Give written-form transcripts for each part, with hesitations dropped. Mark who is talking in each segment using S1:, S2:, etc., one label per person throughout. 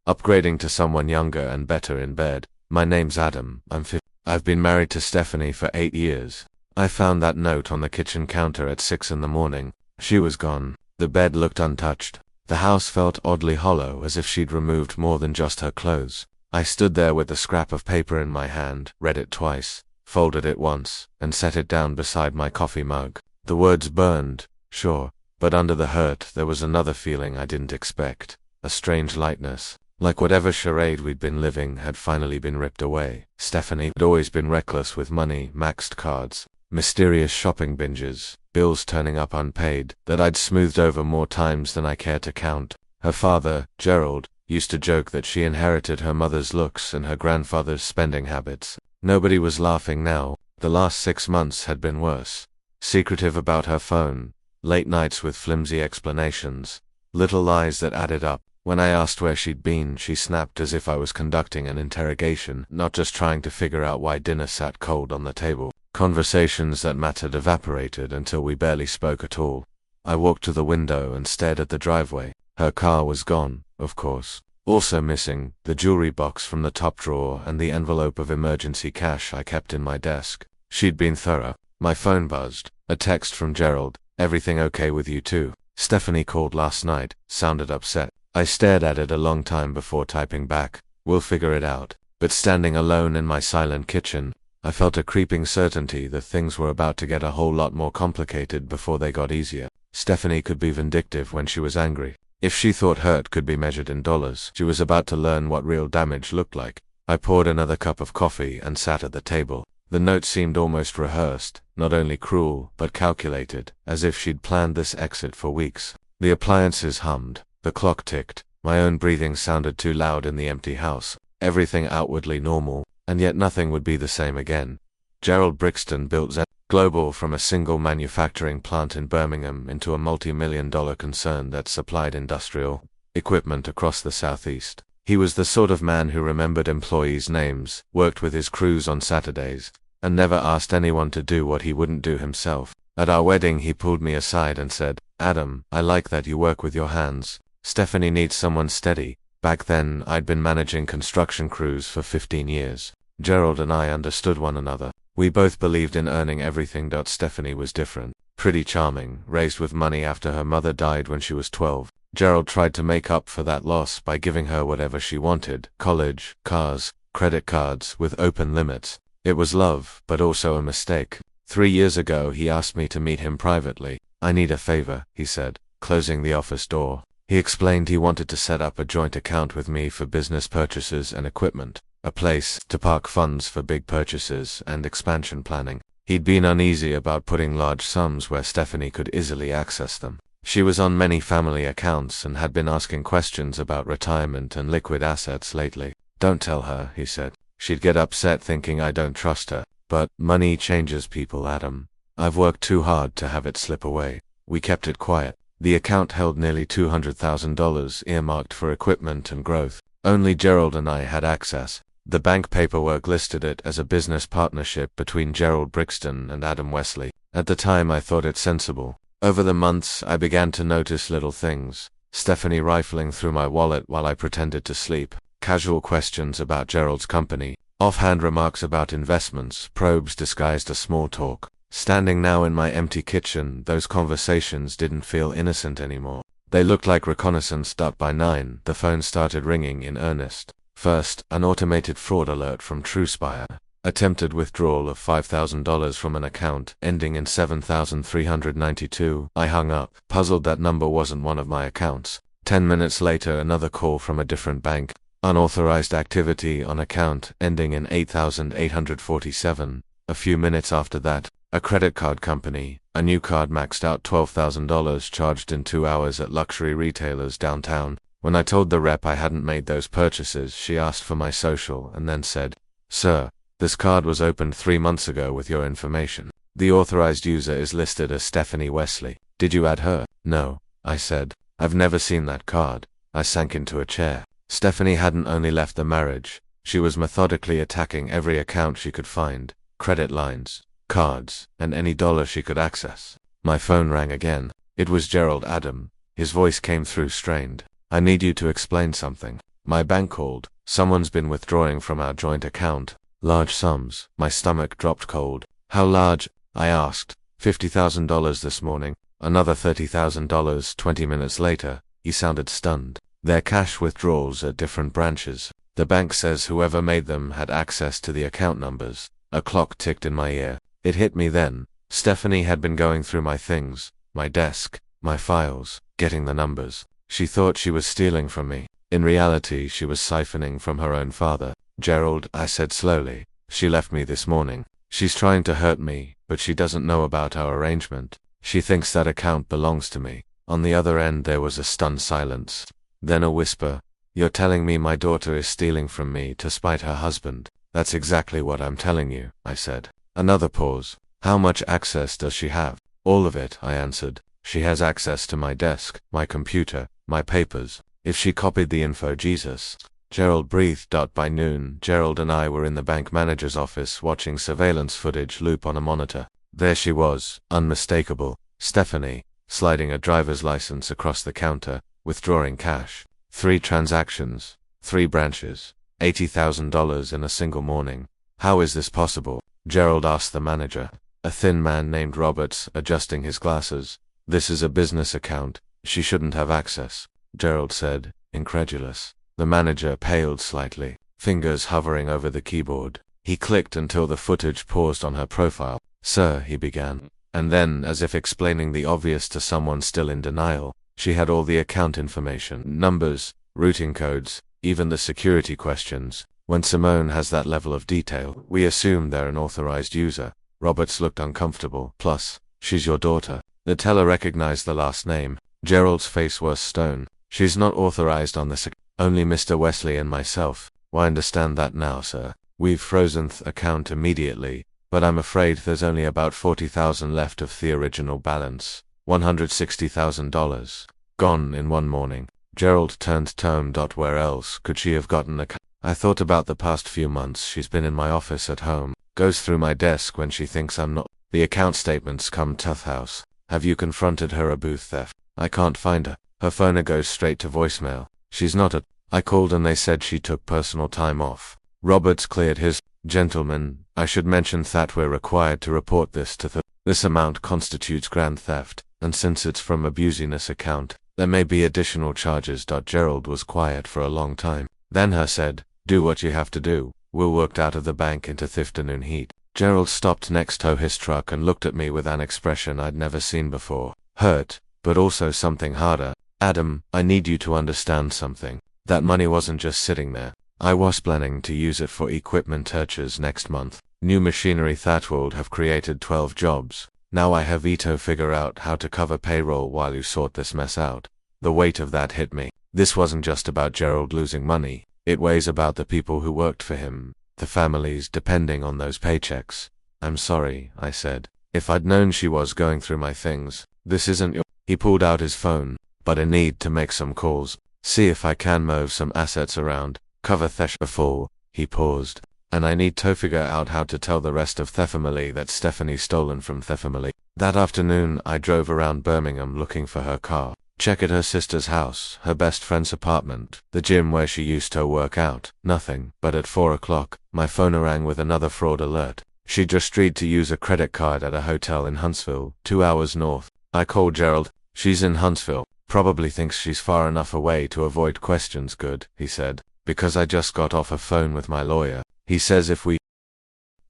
S1: upgrading to someone younger and better in bed. My name's Adam, I'm 50. I've been married to Stephanie for 8 years. I found that note on the kitchen counter at 6 in the morning. She was gone. The bed looked untouched. The house felt oddly hollow, as if she'd removed more than just her clothes. I stood there with the scrap of paper in my hand, read it twice, folded it once, and set it down beside my coffee mug. The words burned, sure, but under the hurt there was another feeling I didn't expect, a strange lightness, like whatever charade we'd been living had finally been ripped away. Stephanie had always been reckless with money, maxed cards, mysterious shopping binges, bills turning up unpaid that I'd smoothed over more times than I cared to count. Her father, Gerald, used to joke that she inherited her mother's looks and her grandfather's spending habits. Nobody was laughing now. The last 6 months had been worse. Secretive about her phone, late nights with flimsy explanations, little lies that added up. When I asked where she'd been, she snapped as if I was conducting an interrogation, not just trying to figure out why dinner sat cold on the table. Conversations that mattered evaporated until we barely spoke at all. I walked to the window and stared at the driveway. Her car was gone, of course. Also missing, the jewelry box from the top drawer and the envelope of emergency cash I kept in my desk. She'd been thorough. My phone buzzed. A text from Gerald. Everything okay with you too? Stephanie called last night, sounded upset. I stared at it a long time before typing back. We'll figure it out. But standing alone in my silent kitchen, I felt a creeping certainty that things were about to get a whole lot more complicated before they got easier. Stephanie could be vindictive when she was angry. If she thought hurt could be measured in dollars, she was about to learn what real damage looked like. I poured another cup of coffee and sat at the table. The note seemed almost rehearsed, not only cruel, but calculated, as if she'd planned this exit for weeks. The appliances hummed. The clock ticked. My own breathing sounded too loud in the empty house. Everything outwardly normal, and yet nothing would be the same again. Gerald Brixton built Zen Global from a single manufacturing plant in Birmingham into a multi-million-dollar concern that supplied industrial equipment across the Southeast. He was the sort of man who remembered employees' names, worked with his crews on Saturdays, and never asked anyone to do what he wouldn't do himself. At our wedding he pulled me aside and said, "Adam, I like that you work with your hands. Stephanie needs someone steady." Back then, I'd been managing construction crews for 15 years. Gerald and I understood one another. We both believed in earning everything. Stephanie was different. Pretty charming, raised with money after her mother died when she was 12. Gerald tried to make up for that loss by giving her whatever she wanted: college, cars, credit cards, with open limits. It was love, but also a mistake. 3 years ago he asked me to meet him privately. "I need a favor," he said, closing the office door. He explained he wanted to set up a joint account with me for business purchases and equipment, a place to park funds for big purchases and expansion planning. He'd been uneasy about putting large sums where Stephanie could easily access them. She was on many family accounts and had been asking questions about retirement and liquid assets lately. "Don't tell her," he said. "She'd get upset thinking I don't trust her." But money changes people, Adam. I've worked too hard to have it slip away. We kept it quiet. The account held nearly $200,000 earmarked for equipment and growth. Only Gerald and I had access. The bank paperwork listed it as a business partnership between Gerald Brixton and Adam Wesley. At the time I thought it sensible. Over the months I began to notice little things. Stephanie rifling through my wallet while I pretended to sleep. Casual questions about Gerald's company. Offhand remarks about investments, probes disguised as small talk. Standing now in my empty kitchen, those conversations didn't feel innocent anymore. They looked like reconnaissance. By 9, the phone started ringing in earnest. First, an automated fraud alert from TrueSpire. Attempted withdrawal of $5,000 from an account, ending in 7,392. I hung up, puzzled that number wasn't one of my accounts. 10 minutes later, another call from a different bank. Unauthorized activity on account, ending in 8,847. A few minutes after that, a credit card company. A new card maxed out $12,000 charged in 2 hours at luxury retailers downtown. When I told the rep I hadn't made those purchases, she asked for my social and then said, "Sir, this card was opened 3 months ago with your information. The authorized user is listed as Stephanie Wesley. Did you add her?" "No," I said. "I've never seen that card." I sank into a chair. Stephanie hadn't only left the marriage. She was methodically attacking every account she could find. Credit lines, cards, and any dollar she could access. My phone rang again. It was Gerald. "Adam." His voice came through strained. "I need you to explain something." My bank called. Someone's been withdrawing from our joint account. Large sums. My stomach dropped cold. How large? I asked. $50,000 this morning. Another $30,000 20 minutes later. He sounded stunned. They're cash withdrawals at different branches. The bank says whoever made them had access to the account numbers. A clock ticked in my ear. It hit me then. Stephanie had been going through my things, my desk, my files, getting the numbers. She thought she was stealing from me. In reality, she was siphoning from her own father. Gerald, I said slowly. She left me this morning. She's trying to hurt me, but she doesn't know about our arrangement. She thinks that account belongs to me. On the other end there was a stunned silence. Then a whisper. You're telling me my daughter is stealing from me to spite her husband? That's exactly what I'm telling you, I said. Another pause. How much access does she have? All of it, I answered. She has access to my desk, my computer, my papers. If she copied the info, Jesus. Gerald breathed. By noon, Gerald and I were in the bank manager's office watching surveillance footage loop on a monitor. There she was, unmistakable. Stephanie, sliding a driver's license across the counter, withdrawing cash. 3 transactions, 3 branches, $80,000 in a single morning. How is this possible? Gerald asked the manager, a thin man named Roberts, adjusting his glasses. This is a business account. She shouldn't have access, Gerald said, incredulous. The manager paled slightly, fingers hovering over the keyboard. He clicked until the footage paused on her profile. Sir, he began. And then, as if explaining the obvious to someone still in denial, she had all the account information, numbers, routing codes, even the security questions. When Simone has that level of detail, we assume they're an authorized user. Roberts looked uncomfortable. Plus, she's your daughter. The teller recognized the last name. Gerald's face was stone. She's not authorized on this. Only Mr. Wesley and myself. Why, understand that now, sir. We've frozen the account immediately, but I'm afraid there's only about $40,000 left of the original balance. $160,000. Gone in one morning. Gerald turned tone. Where else could she have gotten a I thought about the past few months. She's been in my office at home. Goes through my desk when she thinks I'm not. The account statements come tough house. Have you confronted her about theft? I can't find her. Her phone goes straight to voicemail. She's not at. I called and they said she took personal time off. Roberts cleared his. Gentlemen, I should mention that we're required to report this to the. This amount constitutes grand theft, and since it's from abusing this account, there may be additional charges. Gerald was quiet for a long time. Then her said, do what you have to do. We'll work out of the bank into the afternoon heat. Gerald stopped next to his truck and looked at me with an expression I'd never seen before. Hurt, but also something harder. Adam, I need you to understand something. That money wasn't just sitting there. I was planning to use it for equipment purchase next month. New machinery that would have created 12 jobs. Now I have to figure out how to cover payroll while you sort this mess out. The weight of that hit me. This wasn't just about Gerald losing money. It weighs about the people who worked for him, the families depending on those paychecks. I'm sorry, I said. If I'd known she was going through my things, this isn't your. He pulled out his phone. But I need to make some calls. See if I can move some assets around. Cover theft before. He paused. And I need to figure out how to tell the rest of the family that Stephanie stolen from the family. That afternoon, I drove around Birmingham looking for her car. Check at her sister's house, her best friend's apartment, the gym where she used to work out. Nothing. But at 4 o'clock, my phone rang with another fraud alert. She just tried to use a credit card at a hotel in Huntsville, 2 hours north. I called Gerald. She's in Huntsville. Probably thinks she's far enough away to avoid questions. Good, he said, because I just got off a phone with my lawyer. He says if we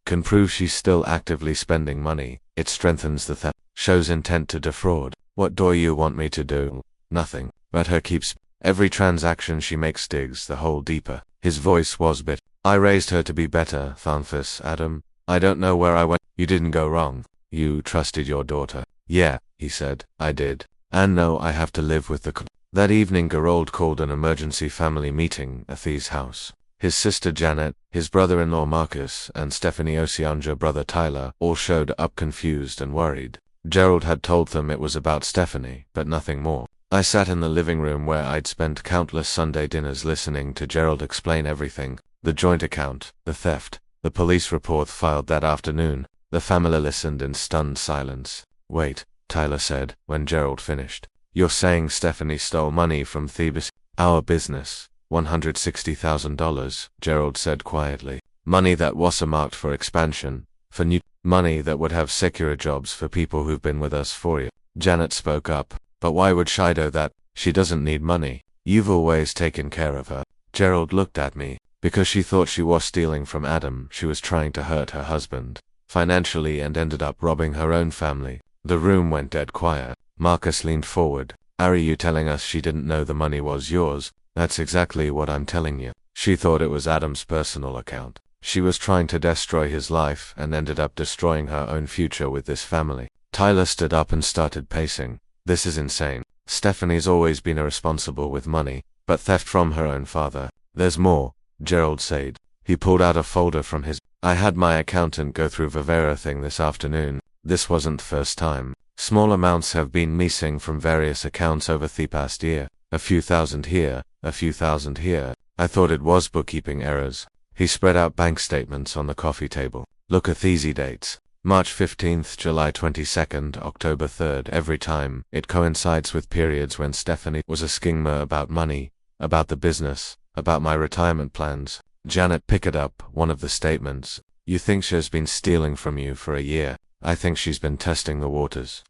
S1: can prove she's still actively spending money, it strengthens the theft, shows intent to defraud. What do you want me to do? Nothing. But her keeps. Every transaction she makes digs the hole deeper. His voice was bitter. I raised her to be better, Thanfus, Adam. I don't know where I went. You didn't go wrong. You trusted your daughter. Yeah, he said. I did. And no, I have to live with the. That evening Gerald called an emergency family meeting at Thee's house. His sister Janet, his brother-in-law Marcus, and Stephanie Ocean's brother Tyler all showed up confused and worried. Gerald had told them it was about Stephanie, but nothing more. I sat in the living room where I'd spent countless Sunday dinners listening to Gerald explain everything. The joint account, the theft, the police report filed that afternoon. The family listened in stunned silence. Wait, Tyler said, when Gerald finished. You're saying Stephanie stole money from Thebes? Our business. $160,000, Gerald said quietly. Money that was earmarked for expansion, for new money that would have secure jobs for people who've been with us for years. Janet spoke up. But why would she do that? She doesn't need money. You've always taken care of her. Gerald looked at me. Because she thought she was stealing from Adam, she was trying to hurt her husband financially and ended up robbing her own family. The room went dead quiet. Marcus leaned forward. Are you telling us she didn't know the money was yours? That's exactly what I'm telling you. She thought it was Adam's personal account. She was trying to destroy his life and ended up destroying her own future with this family. Tyler stood up and started pacing. This is insane. Stephanie's always been irresponsible with money, but theft from her own father. There's more, Gerald said. He pulled out a folder from his. I had my accountant go through the Vera thing this afternoon. This wasn't the first time. Small amounts have been missing from various accounts over the past year. A few thousand here, a few thousand here. I thought it was bookkeeping errors. He spread out bank statements on the coffee table. Look at these dates. March 15th, July 22nd, October 3rd. Every time, it coincides with periods when Stephanie was asking me about money, about the business, about my retirement plans. Janet picked up one of the statements. You think she's been stealing from you for a year. I think she's been testing the waters.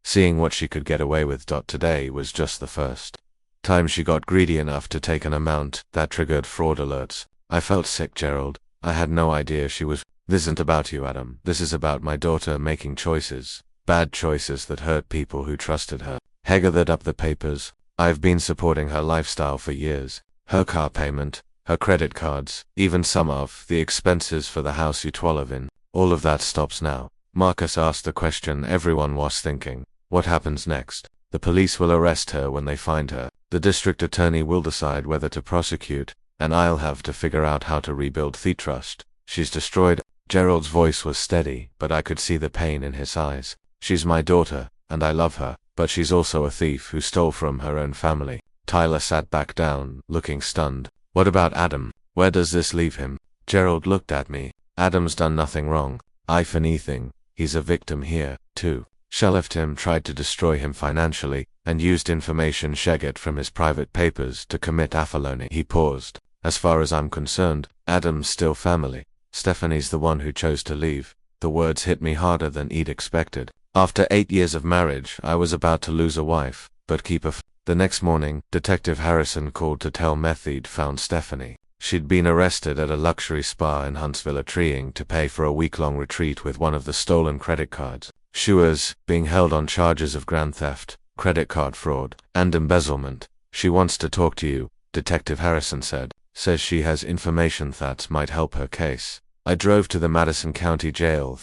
S1: Seeing what she could get away with. Today was just the first time she got greedy enough to take an amount that triggered fraud alerts. I felt sick, Gerald. I had no idea she was. This isn't about you, Adam. This is about my daughter making choices. Bad choices that hurt people who trusted her. He gathered up the papers. I've been supporting her lifestyle for years. Her car payment, her credit cards, even some of the expenses for the house you live in. All of that stops now. Marcus asked the question everyone was thinking. What happens next? The police will arrest her when they find her. The district attorney will decide whether to prosecute, and I'll have to figure out how to rebuild the trust. She's destroyed. Gerald's voice was steady, but I could see the pain in his eyes. She's my daughter, and I love her, but she's also a thief who stole from her own family. Tyler sat back down, looking stunned. What about Adam? Where does this leave him? Gerald looked at me. Adam's done nothing wrong. If anything, he's a victim here, too. She left him, tried to destroy him financially, and used information she got from his private papers to commit a felony. He paused. As far as I'm concerned, Adam's still family. Stephanie's the one who chose to leave. The words hit me harder than I'd expected. After 8 years of marriage, I was about to lose a wife, but keep a The next morning, Detective Harrison called to tell me he'd found Stephanie. She'd been arrested at a luxury spa in Huntsville trying to pay for a week-long retreat with one of the stolen credit cards. She was being held on charges of grand theft, credit card fraud, and embezzlement. She wants to talk to you, Detective Harrison said. Says she has information that might help her case. I drove to the Madison County Jail.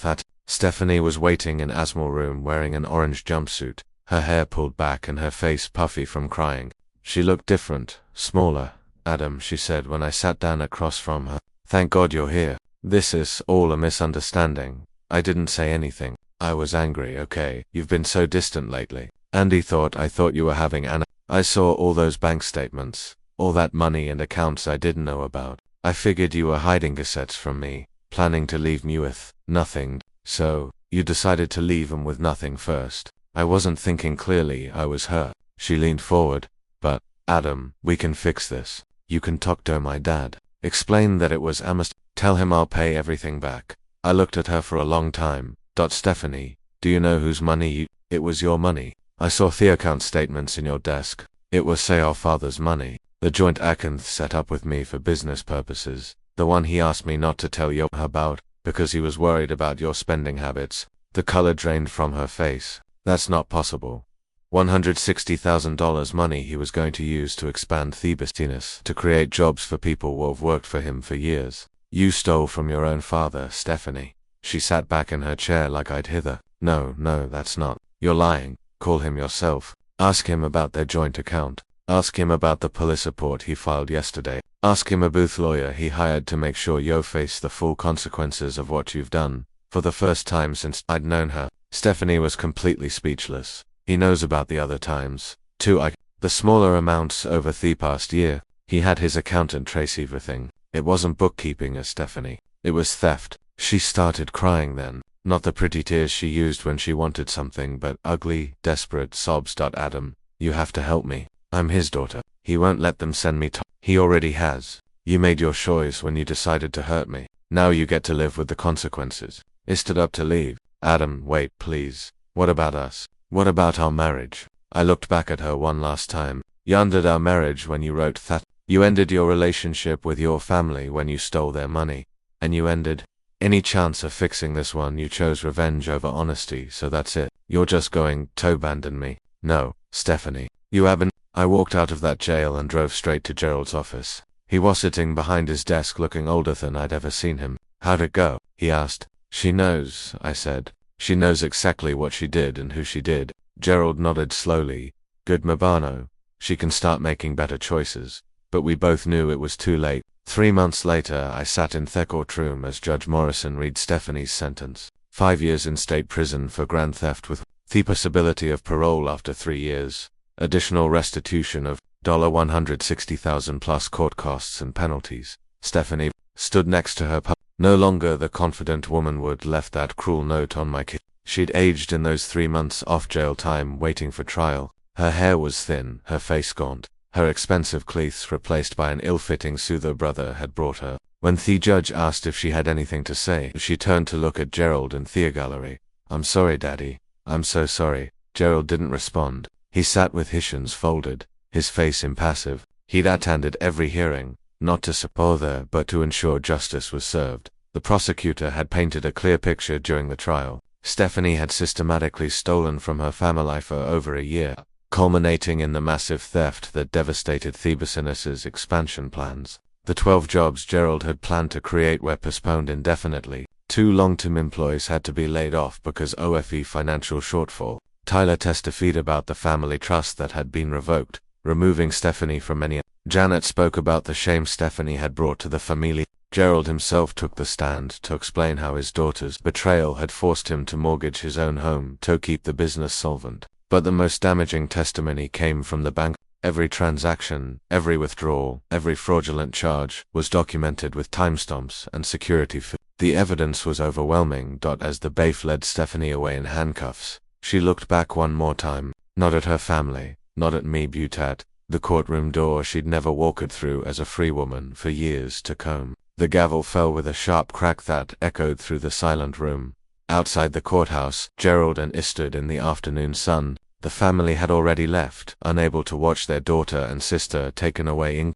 S1: Stephanie was waiting in Asmal room wearing an orange jumpsuit, her hair pulled back and her face puffy from crying. She looked different, smaller. Adam, she said when I sat down across from her. Thank God you're here. This is all a misunderstanding. I didn't say anything. I was angry. Okay, you've been so distant lately. Andy I thought you were having an. I saw all those bank statements. All that money and accounts I didn't know about. I figured you were hiding assets from me, planning to leave me with nothing. So, you decided to leave him with nothing first. I wasn't thinking clearly. I was hurt. She leaned forward. But, Adam, we can fix this. You can talk to my dad. Explain that it was Amos. Tell him I'll pay everything back. I looked at her for a long time. Stephanie, do you know whose money It was your money. I saw the account statements in your desk. It was say our father's money. The joint account set up with me for business purposes. The one he asked me not to tell you about, because he was worried about your spending habits. The color drained from her face. That's not possible. $160,000 money he was going to use to expand the business, to create jobs for people who have worked for him for years. You stole from your own father, Stephanie. She sat back in her chair like I'd hither. No, that's not. You're lying. Call him yourself. Ask him about their joint account. Ask him about the police report he filed yesterday. Ask him about the lawyer he hired to make sure you face the full consequences of what you've done. For the first time since I'd known her, Stephanie was completely speechless. He knows about the other times, too. The smaller amounts over the past year. He had his accountant trace everything. It wasn't bookkeeping as Stephanie. It was theft. She started crying then. Not the pretty tears she used when she wanted something, but ugly, desperate sobs. Adam, you have to help me. I'm his daughter. He won't let them send me to. He already has. You made your choice when you decided to hurt me. Now you get to live with the consequences. I stood up to leave. Adam, wait, please. What about us? What about our marriage? I looked back at her one last time. You ended our marriage when you wrote that. You ended your relationship with your family when you stole their money. And you ended any chance of fixing this one. You chose revenge over honesty, so that's it. You're just going to abandon me. No, Stephanie. You haven't. I walked out of that jail and drove straight to Gerald's office. He was sitting behind his desk looking older than I'd ever seen him. How'd it go? He asked. She knows, I said. She knows exactly what she did and who she did. Gerald nodded slowly. Good Mabano. She can start making better choices. But we both knew it was too late. 3 months later, I sat in the courtroom as Judge Morrison read Stephanie's sentence. 5 years in state prison for grand theft with the possibility of parole after 3 years. Additional restitution of $160,000 plus court costs and penalties. Stephanie stood next to her no longer the confident womanhood left that cruel note on my kid. She'd aged in those 3 months off jail time waiting for trial. Her hair was thin, her face gaunt. Her expensive cleats replaced by an ill-fitting suit her brother had brought her. When the judge asked if she had anything to say, she turned to look at Gerald in the gallery. I'm sorry, Daddy. I'm so sorry. Gerald didn't respond. He sat with his hands folded, his face impassive. He'd attended every hearing, not to support her, but to ensure justice was served. The prosecutor had painted a clear picture during the trial. Stephanie had systematically stolen from her family for over a year, culminating in the massive theft that devastated the business's expansion plans. The 12 jobs Gerald had planned to create were postponed indefinitely. 2 long-term employees had to be laid off because of financial shortfall. Tyler testified about the family trust that had been revoked, removing Stephanie from any. Janet spoke about the shame Stephanie had brought to the family. Gerald himself took the stand to explain how his daughter's betrayal had forced him to mortgage his own home to keep the business solvent. But the most damaging testimony came from the bank. Every transaction, every withdrawal, every fraudulent charge was documented with timestamps and security. The evidence was overwhelming. As the bailiff led Stephanie away in handcuffs, she looked back one more time, not at her family, not at me, but at the courtroom door she'd never walked through as a free woman for years to come. The gavel fell with a sharp crack that echoed through the silent room. Outside the courthouse, Gerald and I stood in the afternoon sun. The family had already left, unable to watch their daughter and sister taken away.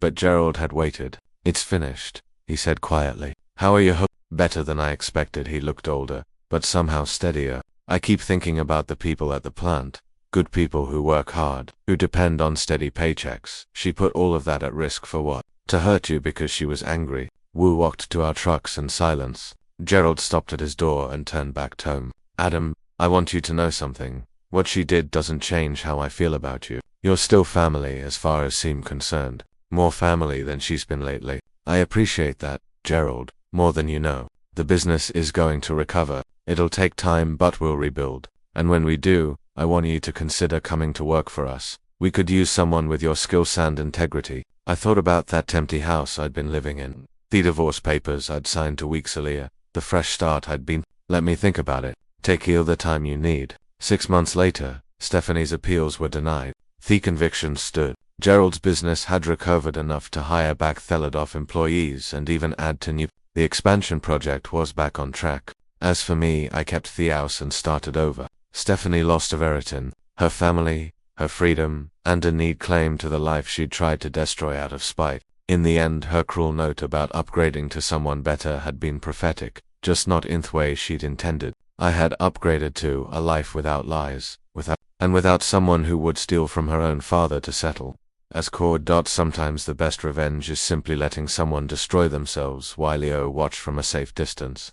S1: But Gerald had waited. It's finished, he said quietly. How are you? Better than I expected. He looked older, but somehow steadier. I keep thinking about the people at the plant. Good people who work hard, who depend on steady paychecks. She put all of that at risk for what? To hurt you because she was angry. Wu walked to our trucks in silence. Gerald stopped at his door and turned back to home. Adam, I want you to know something. What she did doesn't change how I feel about you. You're still family as far as I'm concerned. More family than she's been lately. I appreciate that, Gerald, more than you know. The business is going to recover. It'll take time, but we'll rebuild. And when we do, I want you to consider coming to work for us. We could use someone with your skills and integrity. I thought about that empty house I'd been living in. The divorce papers I'd signed 2 weeks earlier. The fresh start I'd been. Let me think about it. Take all the time you need. 6 months later, Stephanie's appeals were denied. The conviction stood. Gerald's business had recovered enough to hire back Theladoff employees and even add to new. The expansion project was back on track. As for me, I kept the house and started over. Stephanie lost a Veritin, her family, her freedom, and a need claim to the life she'd tried to destroy out of spite. In the end, her cruel note about upgrading to someone better had been prophetic, just not in the way she'd intended. I had upgraded to a life without lies, without someone who would steal from her own father to settle. As cord. Sometimes the best revenge is simply letting someone destroy themselves while you watch from a safe distance.